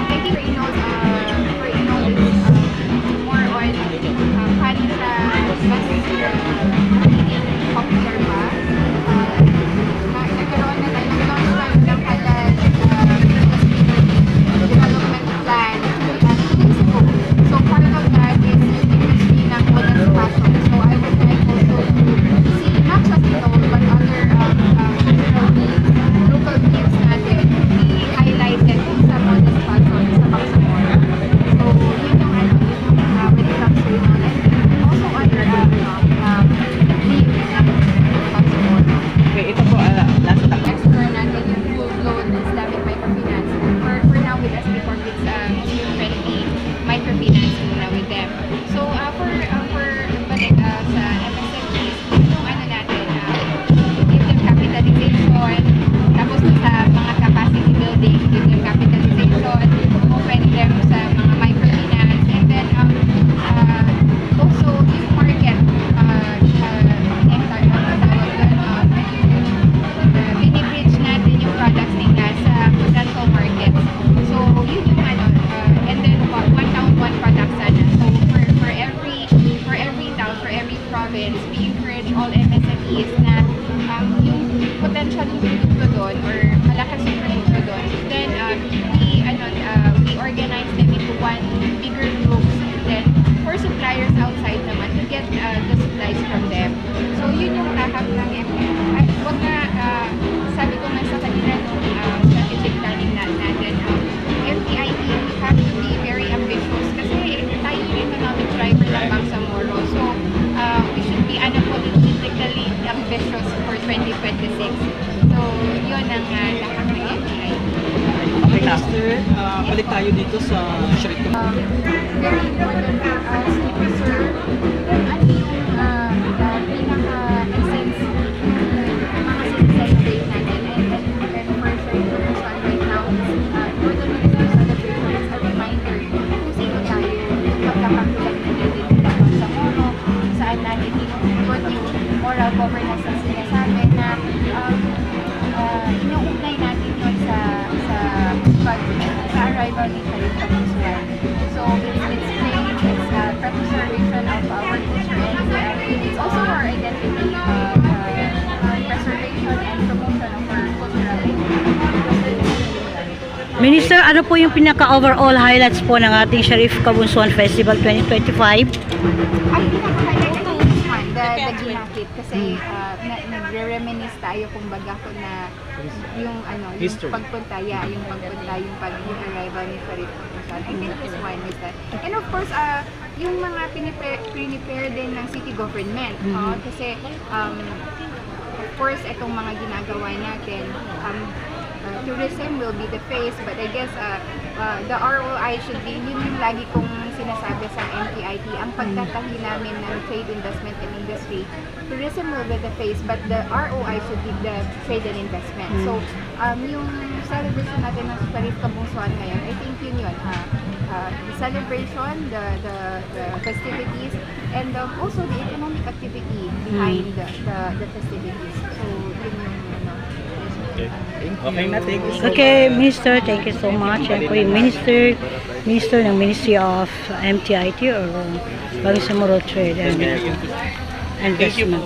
I think for Inol is more on paano siya mas magiging popular pa. Nagkaroon na tayo ng halal development plan at Mexico. So part of that is yung industry ng women's fashion. So I would like also to see not just Inol but other cultural needs, local needs natin i-highlighted sa modest fashion sa Bangsamoro. So yun yung when it comes to Inol and also other needs ng Bangsamoro. Okay, ito po, last time. Explore natin yung full-blown Islamic microfinance. For now with SB Corporates, Muslim friendly microfinance muna with them. So for balik sa MSMEs, yung ano natin, give them capitalization, tapos sa mga capacity building, give them capitalization, open them sa mga microfinance, and then also yung market, binibridge natin yung products nila sa potential market. So, yun yung and then one town, one product sana. So, for every town, for every province, we encourage all MSMEs na yung potential yung produkto doon or malakas yung produkto doon. Then, we organize them into one bigger groups. And then, for suppliers outside naman, to get the supplies from them. So, yun yung rahap ng MPIT. Wag na, sabi ko nga sa kanila nung strategic planning natin, MPIT, we have to be very ambitious kasi tayo yung economic driver ng Bangsamoro. So, we should be unapologetically ambitious for 2026. So, yun ang lahap ng MPIT. Okay, Master, balik tayo dito sa Sharif ko. Very important for us to preserve ano yung pinaka-essence ng mga celebrate natin. And for sure, this one right now, more than to celebrate, it's a reminder kung sino tayo, pagkakakulang na natin sa Moro, saan natin inuukot yung moral governance na sinasabi na inuugnay natin yun sa arrival ni Sharif Kapusuan. So it's faith, it's preservation of our culture, and it's also our identity, preservation and promotion of our cultural identity. Minister, ano po yung pinaka-overall highlights po ng ating Sharif Kabunsuan Festival 2025? Ang pinaka-highlight ito this one, the ginakit. Kasi nagre-reminisce tayo kumbaga kung na yung History. yung pagpunta, yung arrival ni Sharif Kapusuan. I think this one is that. And of course, yung mga prepare din ng city government. Kasi, of course, itong mga ginagawa natin, tourism will be the face, but I guess the ROI should be, yun yung lagi kong sinasabi sa MPIT, ang pagtatahi namin ng trade investment and industry. Tourism will be the face, but the ROI should be the trade and investment. So, yung celebration natin ng Sharif Kabunsuan ngayon, I think yun. The celebration, the festivities, and also the economic activity behind the festivities. So, yun yung Okay na, thank you so much. Okay, Minister, thank you so much. Yan po yung Minister ng Ministry of MTIT or Bangsamoro Trade and Investment.